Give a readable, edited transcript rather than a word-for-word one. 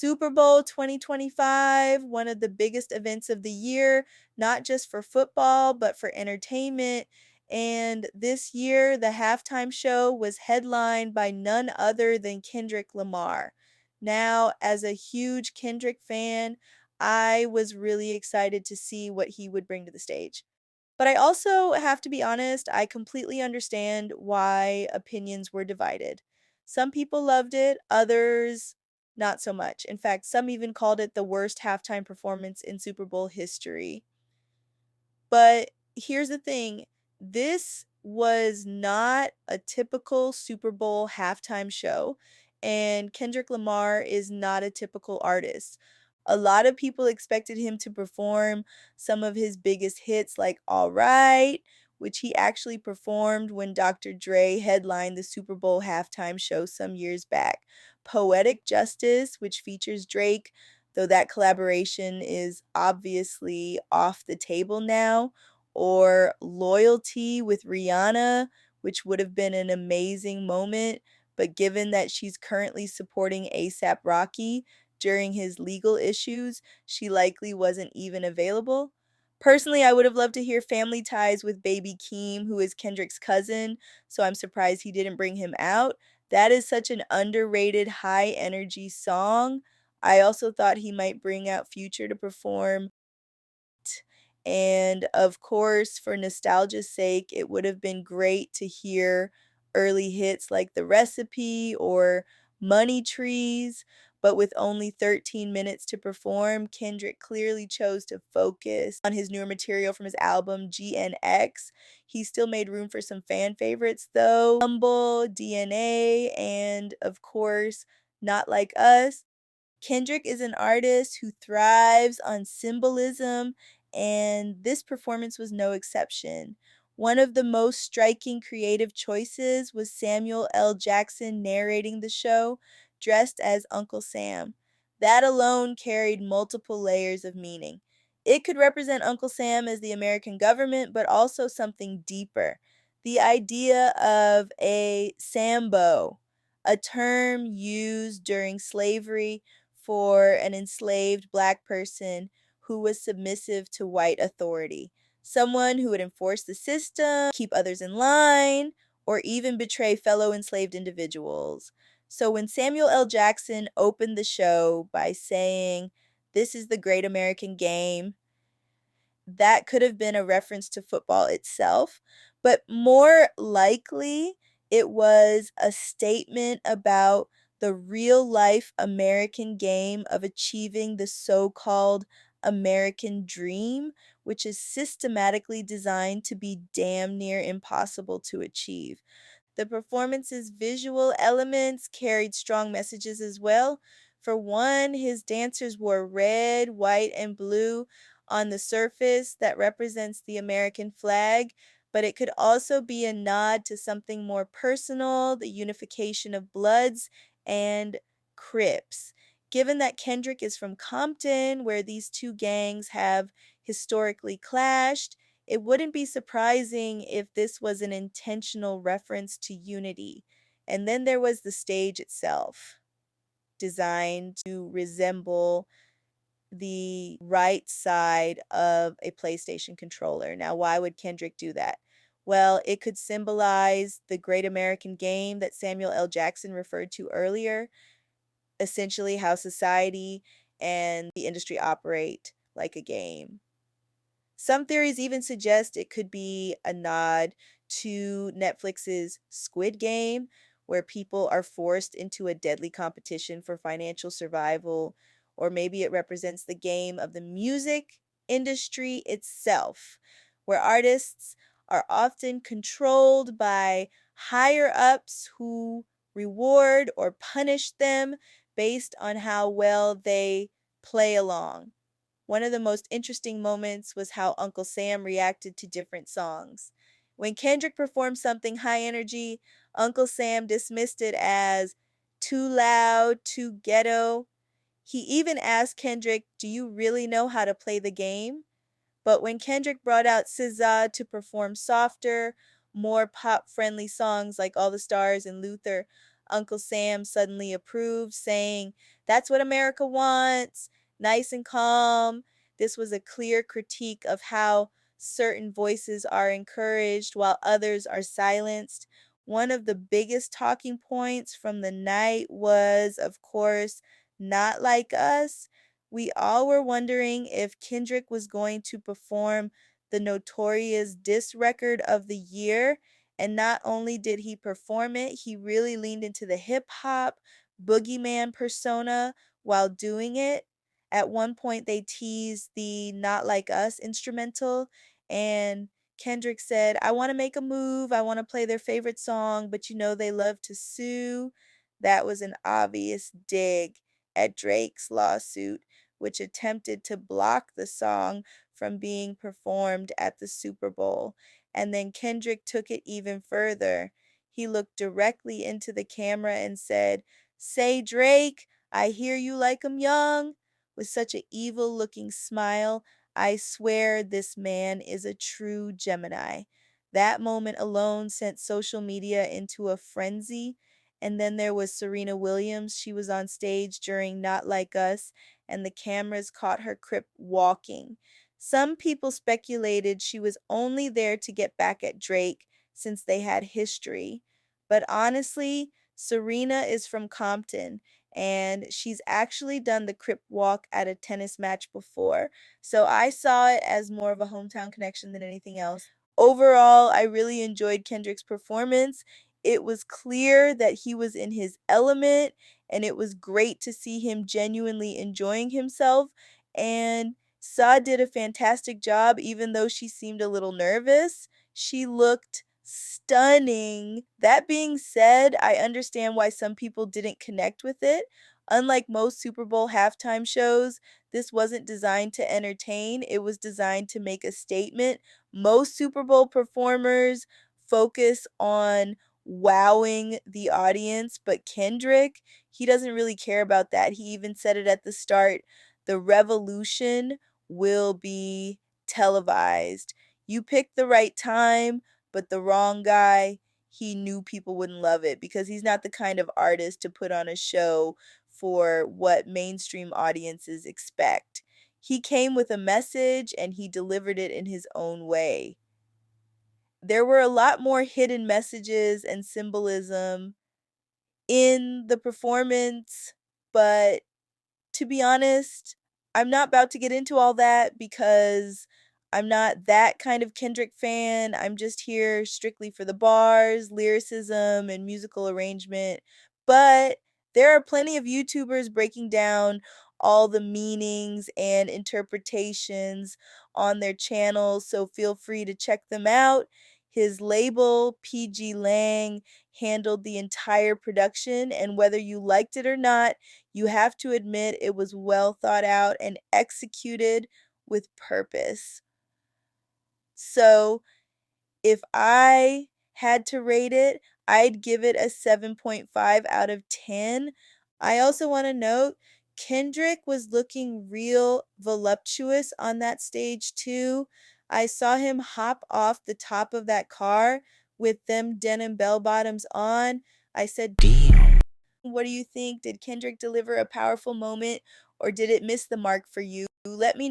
Super Bowl 2025, one of the biggest events of the year, not just for football, but for entertainment. And this year, the halftime show was headlined by none other than Kendrick Lamar. Now, as a huge Kendrick fan, I was really excited to see what he would bring to the stage. But I also have to be honest, I completely understand why opinions were divided. Some people loved it, others not so much. In fact, some even called it the worst halftime performance in Super Bowl history. But here's the thing, this was not a typical Super Bowl halftime show, and Kendrick Lamar is not a typical artist. A lot of people expected him to perform some of his biggest hits like All Right, which he actually performed when Dr. Dre headlined the Super Bowl halftime show some years back. Poetic Justice, which features Drake, though that collaboration is obviously off the table now, or Loyalty with Rihanna, which would have been an amazing moment, but given that she's currently supporting ASAP Rocky during his legal issues, she likely wasn't even available. Personally, I would have loved to hear Family Ties with Baby Keem, who is Kendrick's cousin, so I'm surprised he didn't bring him out. That is such an underrated high energy song. I also thought he might bring out Future to perform. And of course, for nostalgia's sake, it would have been great to hear early hits like The Recipe or Money Trees. But with only 13 minutes to perform, Kendrick clearly chose to focus on his newer material from his album GNX. He still made room for some fan favorites though, Humble, DNA, and of course, Not Like Us. Kendrick is an artist who thrives on symbolism, and this performance was no exception. One of the most striking creative choices was Samuel L. Jackson narrating the show, dressed as Uncle Sam. That alone carried multiple layers of meaning. It could represent Uncle Sam as the American government, but also something deeper. The idea of a Sambo, a term used during slavery for an enslaved black person who was submissive to white authority, someone who would enforce the system, keep others in line, or even betray fellow enslaved individuals. So when Samuel L. Jackson opened the show by saying, "This is the great American game," that could have been a reference to football itself, but more likely it was a statement about the real life American game of achieving the so called American dream, which is systematically designed to be damn near impossible to achieve. The performance's visual elements carried strong messages as well. For one, his dancers wore red, white, and blue on the surface that represents the American flag, but it could also be a nod to something more personal, the unification of Bloods and Crips. Given that Kendrick is from Compton, where these two gangs have historically clashed, it wouldn't be surprising if this was an intentional reference to unity. And then there was the stage itself, designed to resemble the right side of a PlayStation controller. Now, why would Kendrick do that? Well, it could symbolize the great American game that Samuel L. Jackson referred to earlier, essentially how society and the industry operate like a game. Some theories even suggest it could be a nod to Netflix's Squid Game, where people are forced into a deadly competition for financial survival, or maybe it represents the game of the music industry itself, where artists are often controlled by higher ups who reward or punish them based on how well they play along. One of the most interesting moments was how Uncle Sam reacted to different songs. When Kendrick performed something high energy, Uncle Sam dismissed it as too loud, too ghetto. He even asked Kendrick, "Do you really know how to play the game?" But when Kendrick brought out SZA to perform softer, more pop friendly songs like All the Stars and Luther, Uncle Sam suddenly approved, saying That's what America wants. Nice and calm. This was a clear critique of how certain voices are encouraged while others are silenced. One of the biggest talking points from the night was, of course, Not Like Us. We all were wondering if Kendrick was going to perform the notorious diss record of the year. And not only did he perform it, he really leaned into the hip hop boogeyman persona while doing it. At one point, they teased the Not Like Us instrumental, and Kendrick said, I want to make a move. I want to play their favorite song, but you know they love to sue. That was an obvious dig at Drake's lawsuit, which attempted to block the song from being performed at the Super Bowl. And then Kendrick took it even further. He looked directly into the camera and said, Say, Drake, I hear you like 'em young, with such a evil looking smile. I swear this man is a true Gemini. That moment alone sent social media into a frenzy. And then there was Serena Williams. She was on stage during Not Like Us, and the cameras caught her crip walking. Some people speculated she was only there to get back at Drake since they had history. But honestly, Serena is from Compton, and she's actually done the crip walk at a tennis match before. So I saw it as more of a hometown connection than anything else. Overall, I really enjoyed Kendrick's performance. It was clear that he was in his element, and it was great to see him genuinely enjoying himself. And Sa did a fantastic job, even though she seemed a little nervous. She looked stunning. That being said, I understand why some people didn't connect with it. Unlike most Super Bowl halftime shows, this wasn't designed to entertain, it was designed to make a statement. Most Super Bowl performers focus on wowing the audience, but Kendrick, he doesn't really care about that. He even said it at the start, the revolution will be televised. You picked the right time, but the wrong guy, he knew people wouldn't love it because he's not the kind of artist to put on a show for what mainstream audiences expect. He came with a message and he delivered it in his own way. There were a lot more hidden messages and symbolism in the performance, but to be honest, I'm not about to get into all that because I'm not that kind of Kendrick fan. I'm just here strictly for the bars, lyricism, and musical arrangement. But there are plenty of YouTubers breaking down all the meanings and interpretations on their channels, so feel free to check them out. His label, PG Lang, handled the entire production, and whether you liked it or not, you have to admit it was well thought out and executed with purpose. So, if I had to rate it, I'd give it a 7.5 out of 10. I also want to note Kendrick was looking real voluptuous on that stage too. I saw him hop off the top of that car with them denim bell bottoms on. I said, damn. What do you think? Did Kendrick deliver a powerful moment or did it miss the mark for you? Let me